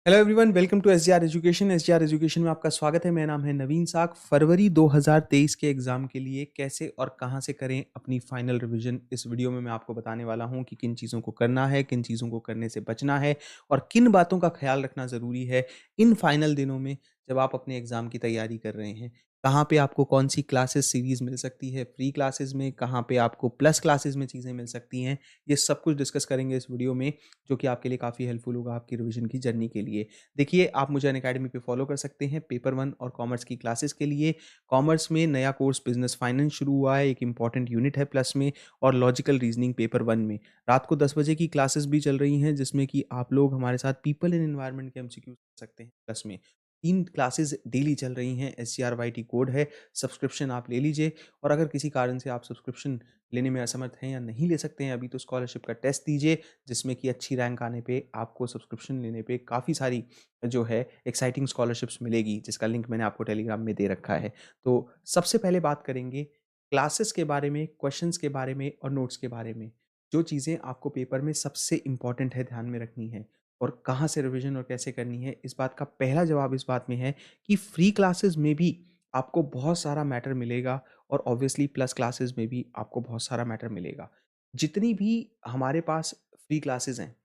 Hello everyone, welcome to SGR education. SGR education में आपका स्वागत है। मेरा नाम है नवीन साख। फरवरी 2023 के एग्जाम के लिए कैसे और कहां से करें अपनी फाइनल रिवीजन, इस वीडियो में मैं आपको बताने वाला हूं कि किन चीज़ों को करना है, किन चीज़ों को करने से बचना है और किन बातों का ख्याल रखना ज़रूरी है इन फाइनल दिनों में जब आप अपने एग्ज़ाम की तैयारी कर रहे हैं। कहाँ पे आपको कौन सी क्लासेस सीरीज़ मिल सकती है फ्री क्लासेस में, कहाँ पे आपको प्लस क्लासेस में चीज़ें मिल सकती हैं, ये सब कुछ डिस्कस करेंगे इस वीडियो में, जो कि आपके लिए काफ़ी हेल्पफुल होगा आपकी रिवीजन की जर्नी के लिए। देखिए, आप मुझे अनअकैडमी पे फॉलो कर सकते हैं पेपर वन और कॉमर्स की क्लासेस के लिए। कॉमर्स में नया कोर्स बिजनेस फाइनेंस शुरू हुआ है, एक इंपॉर्टेंट यूनिट है प्लस में, और लॉजिकल रीजनिंग पेपर वन में रात को 10 बजे की क्लासेस भी चल रही हैं, जिसमें कि आप लोग हमारे साथ पीपल इन एनवायरनमेंट के एमसीक्यू कर सकते हैं। प्लस में 3 क्लासेस डेली चल रही हैं। SCRYT कोड है, सब्सक्रिप्शन आप ले लीजिए। और अगर किसी कारण से आप सब्सक्रिप्शन लेने में असमर्थ हैं या नहीं ले सकते हैं अभी, तो स्कॉलरशिप का टेस्ट दीजिए, जिसमें कि अच्छी रैंक आने पे आपको सब्सक्रिप्शन लेने पे काफ़ी सारी जो है एक्साइटिंग स्कॉलरशिप्स मिलेगी, जिसका लिंक मैंने आपको टेलीग्राम में दे रखा है। तो सबसे पहले बात करेंगे क्लासेस के बारे में, क्वेश्चंस के बारे में और नोट्स के बारे में। जो चीज़ें आपको पेपर में सबसे इम्पॉर्टेंट है ध्यान में रखनी है और कहाँ से रिवीजन और कैसे करनी है, इस बात का पहला जवाब इस बात में है कि फ्री क्लासेस में भी आपको बहुत सारा मैटर मिलेगा और ऑब्वियसली प्लस क्लासेस में भी आपको बहुत सारा मैटर मिलेगा। जितनी भी हमारे पास फ्री क्लासेस हैं,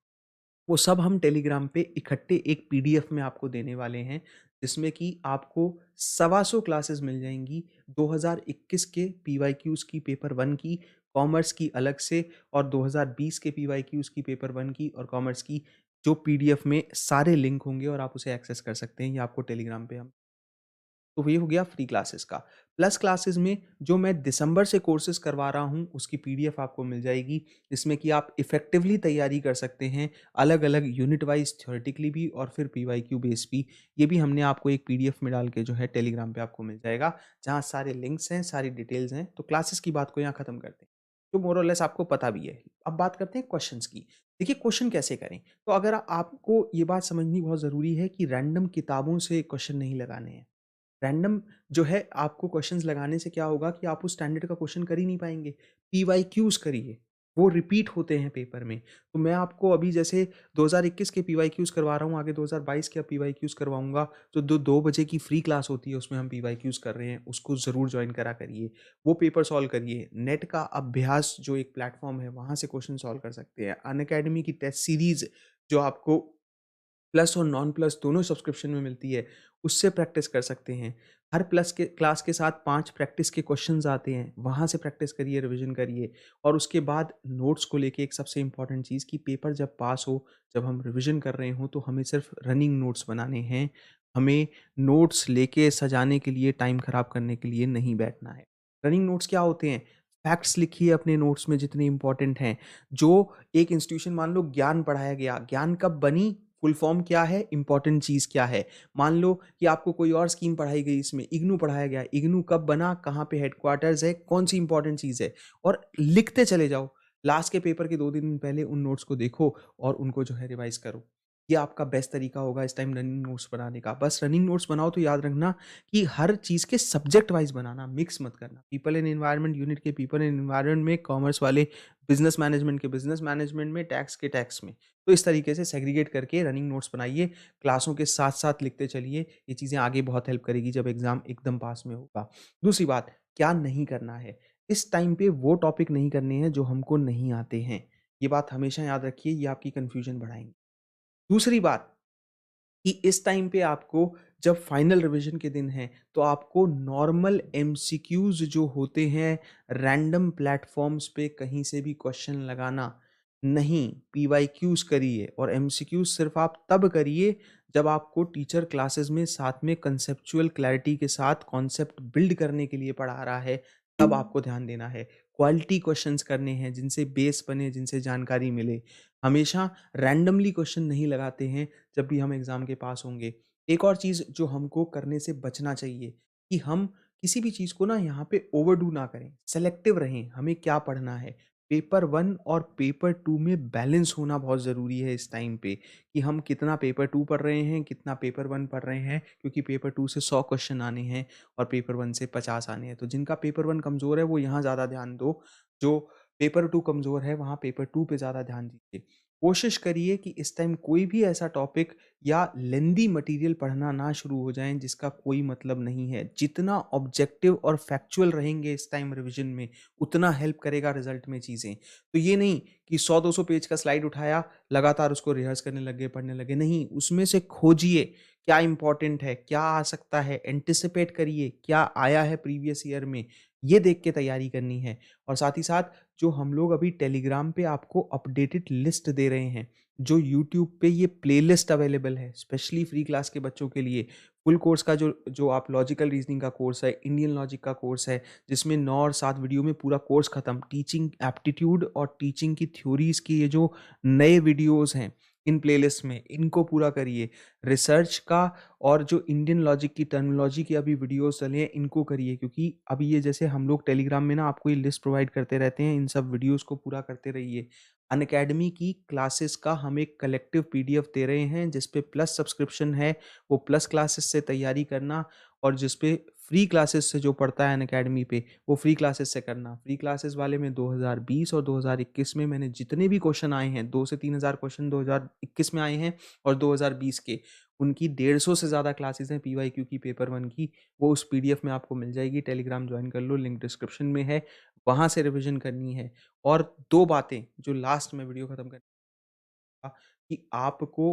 वो सब हम टेलीग्राम पे इकट्ठे एक पीडीएफ में आपको देने वाले हैं, जिसमें कि आपको 125 क्लासेस मिल जाएंगी। 2021 के पीवाईक्यूज की पेपर वन की, कॉमर्स की अलग से, और 2020 के पीवाईक्यूज की पेपर वन की और कॉमर्स की, जो पीडीएफ में सारे लिंक होंगे और आप उसे एक्सेस कर सकते हैं। ये आपको टेलीग्राम पे हम, तो ये हो गया फ्री क्लासेस का। प्लस क्लासेस में जो मैं दिसंबर से कोर्सेज करवा रहा हूँ, उसकी पीडीएफ आपको मिल जाएगी, जिसमें कि आप इफेक्टिवली तैयारी कर सकते हैं, अलग अलग यूनिट वाइज थ्योरेटिकली भी और फिर पीवाईक्यू बेस भी। ये भी हमने आपको एक पीडीएफ में डाल के जो है टेलीग्राम पे आपको मिल जाएगा, जहाँ सारे लिंक्स हैं, सारी डिटेल्स हैं। तो क्लासेस की बात को यहाँ खत्म करते हैं, जो मोर और लेस आपको पता भी है। अब बात करते हैं क्वेश्चंस की। देखिए, क्वेश्चन कैसे करें, तो अगर आपको ये बात समझनी बहुत ज़रूरी है कि रैंडम किताबों से क्वेश्चन नहीं लगाने हैं। रैंडम जो है, आपको क्वेश्चंस लगाने से क्या होगा कि आप उस स्टैंडर्ड का क्वेश्चन कर ही नहीं पाएंगे। पीवाईक्यूज करिए, वो रिपीट होते हैं पेपर में। तो मैं आपको अभी जैसे 2021 के पीवाईक्यूज करवा रहा हूँ, आगे 2022 के पीवाईक्यूज करवाऊंगा। तो 2 बजे की फ्री क्लास होती है, उसमें हम पीवाईक्यूज कर रहे हैं, उसको ज़रूर ज्वाइन करा करिए। वो पेपर सॉल्व करिए। नेट का अभ्यास जो एक प्लेटफॉर्म है, वहाँ से क्वेश्चन सॉल्व कर सकते हैं। अनअकैडमी की टेस्ट सीरीज जो आपको प्लस और नॉन प्लस दोनों सब्सक्रिप्शन में मिलती है, उससे प्रैक्टिस कर सकते हैं। हर प्लस के क्लास के साथ 5 प्रैक्टिस के क्वेश्चंस आते हैं, वहाँ से प्रैक्टिस करिए, रिवीजन करिए। और उसके बाद नोट्स को लेके एक सबसे इम्पॉर्टेंट चीज़ कि पेपर जब पास हो, जब हम रिवीजन कर रहे हों, तो हमें सिर्फ रनिंग नोट्स बनाने हैं। हमें नोट्स लेके सजाने के लिए, टाइम खराब करने के लिए नहीं बैठना है। रनिंग नोट्स क्या होते हैं? फैक्ट्स लिखिए अपने नोट्स में जितने इंपॉर्टेंट हैं। जो एक इंस्टीट्यूशन, मान लो ज्ञान पढ़ाया गया, ज्ञान कब बनी, फुल फॉर्म क्या है, इंपॉर्टेंट चीज़ क्या है। मान लो कि आपको कोई और स्कीम पढ़ाई गई, इसमें इग्नू पढ़ाया गया, इग्नू कब बना, कहाँ पे हेडक्वार्टर्स है, कौन सी इंपॉर्टेंट चीज़ है, और लिखते चले जाओ। लास्ट के पेपर के 2 दिन पहले उन नोट्स को देखो और उनको जो है रिवाइज करो। ये आपका बेस्ट तरीका होगा इस टाइम रनिंग नोट्स बनाने का। बस रनिंग नोट्स बनाओ तो याद रखना कि हर चीज़ के सब्जेक्ट वाइज बनाना, मिक्स मत करना। पीपल इन एनवायरनमेंट यूनिट के पीपल इन एनवायरनमेंट में, कॉमर्स वाले बिजनेस मैनेजमेंट के बिजनेस मैनेजमेंट में, टैक्स के टैक्स में। तो इस तरीके से सेग्रीगेट करके रनिंग नोट्स बनाइए, क्लासों के साथ साथ लिखते चलिए। ये चीज़ें आगे बहुत हेल्प करेगी जब एग्जाम एकदम पास में होगा। दूसरी बात, क्या नहीं करना है, इस टाइम पे वो टॉपिक नहीं करने हैं जो हमको नहीं आते हैं। ये बात हमेशा याद रखिए, ये आपकी कंफ्यूजन बढ़ाएंगे। दूसरी बात कि इस टाइम पे आपको, जब फाइनल रिवीजन के दिन हैं, तो आपको नॉर्मल एमसीक्यूज जो होते हैं, रैंडम प्लेटफॉर्म्स पे कहीं से भी क्वेश्चन लगाना नहीं, पीवाईक्यूज करिए। और एमसीक्यूज सिर्फ आप तब करिए जब आपको टीचर क्लासेस में साथ में कंसेप्चुअल क्लैरिटी के साथ कॉन्सेप्ट बिल्ड करने के लिए पढ़ा रहा है, तब आपको ध्यान देना है। क्वालिटी क्वेश्चंस करने हैं, जिनसे बेस बने, जिनसे जानकारी मिले। हमेशा रैंडमली क्वेश्चन नहीं लगाते हैं जब भी हम एग्ज़ाम के पास होंगे। एक और चीज़ जो हमको करने से बचना चाहिए कि हम किसी भी चीज़ को ना यहाँ पे ओवरडू ना करें, सेलेक्टिव रहें, हमें क्या पढ़ना है। पेपर 1 और पेपर 2 में बैलेंस होना बहुत ज़रूरी है इस टाइम पे, कि हम कितना पेपर 2 पढ़ रहे हैं, कितना पेपर 1 पढ़ रहे हैं, क्योंकि पेपर 2 से 100 क्वेश्चन आने हैं और पेपर 1 से 50 आने हैं। तो जिनका पेपर 1 कमज़ोर है, वो यहाँ ज़्यादा ध्यान दो, जो पेपर 2 कमज़ोर है, वहाँ पेपर 2 पे ज़्यादा ध्यान दीजिए। कोशिश करिए कि इस टाइम कोई भी ऐसा टॉपिक या लेंदी मटेरियल पढ़ना ना शुरू हो जाएँ जिसका कोई मतलब नहीं है। जितना ऑब्जेक्टिव और फैक्चुअल रहेंगे इस टाइम रिविज़न में, उतना हेल्प करेगा रिज़ल्ट में चीज़ें। तो ये नहीं कि 100-200 पेज का स्लाइड उठाया, लगातार उसको रिहर्स करने लग गए, पढ़ने लगे। नहीं, उसमें से खोजिए क्या इम्पोर्टेंट है, क्या आ सकता है, एंटिसिपेट करिए, क्या आया है प्रीवियस ईयर में, ये देख के तैयारी करनी है। और साथ ही साथ जो हम लोग अभी टेलीग्राम पे आपको अपडेटेड लिस्ट दे रहे हैं, जो यूट्यूब पे ये प्लेलिस्ट अवेलेबल है, स्पेशली फ्री क्लास के बच्चों के लिए। फुल कोर्स का जो जो आप लॉजिकल रीजनिंग का कोर्स है, इंडियन लॉजिक का कोर्स है, जिसमें 9 और 7 वीडियो में पूरा कोर्स खत्म। टीचिंग एप्टीट्यूड और टीचिंग की थ्योरीज़ की ये जो नए वीडियोज़ हैं, इन प्लेलिस्ट में, इनको पूरा करिए। रिसर्च का और जो इंडियन लॉजिक की टर्मिनोलॉजी की अभी वीडियोस चले हैं, इनको करिए, क्योंकि अभी ये जैसे हम लोग टेलीग्राम में ना आपको ये लिस्ट प्रोवाइड करते रहते हैं, इन सब वीडियोस को पूरा करते रहिए। अनअकैडमी की क्लासेस का हम एक कलेक्टिव पीडीएफ दे रहे हैं, जिस पे प्लस सब्सक्रिप्शन है, वो प्लस क्लासेस से तैयारी करना, और जिस पे फ्री क्लासेस से जो पढ़ता है अनअकैडमी पे, वो फ्री क्लासेस से करना। फ्री क्लासेस वाले में 2020 और 2021 में मैंने जितने भी क्वेश्चन आए हैं, 2 से 3000 क्वेश्चन 2021 में आए हैं, और 2020 के, उनकी 150 से ज़्यादा क्लासेस हैं पीवाईक्यू की, पेपर 1 की। वो उस पीडीएफ में आपको मिल जाएगी। टेलीग्राम ज्वाइन कर लो, लिंक डिस्क्रिप्शन में है, वहाँ से रिवीजन करनी है। और 2 बातें जो लास्ट में वीडियो खत्म करने का, कि आपको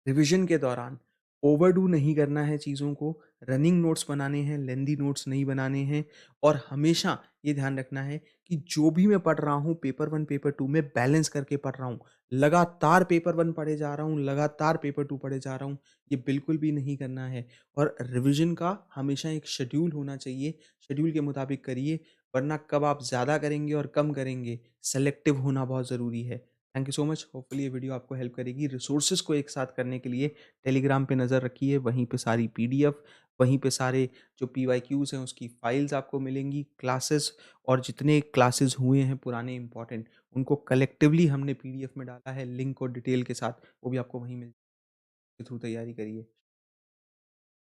रिवीजन के दौरान ओवरडू नहीं करना है चीज़ों को, रनिंग नोट्स बनाने हैं, लेंदी नोट्स नहीं बनाने हैं, और हमेशा ये ध्यान रखना है कि जो भी मैं पढ़ रहा हूँ पेपर 1 पेपर 2 में बैलेंस करके पढ़ रहा हूँ। लगातार पेपर 1 पढ़े जा रहा हूँ, लगातार पेपर 2 पढ़े जा रहा हूँ, ये बिल्कुल भी नहीं करना है। और रिवीजन का हमेशा एक शेड्यूल होना चाहिए, शेड्यूल के मुताबिक करिए, वरना कब आप ज़्यादा करेंगे और कम करेंगे, सेलेक्टिव होना बहुत ज़रूरी है। Thank you so much. Hopefully ये वीडियो आपको हेल्प करेगी। रिसोर्सेज को एक साथ करने के लिए टेलीग्राम पे नज़र रखिए, वहीं पे सारी पीडीएफ, वहीं पे सारे जो पीवाईक्यूज़ हैं उसकी फाइल्स आपको मिलेंगी। क्लासेस और जितने क्लासेस हुए हैं पुराने इंपॉर्टेंट, उनको कलेक्टिवली हमने पीडीएफ में डाला है लिंक और डिटेल के साथ, वो भी आपको वहीं मिल के थ्रू तैयारी करिए।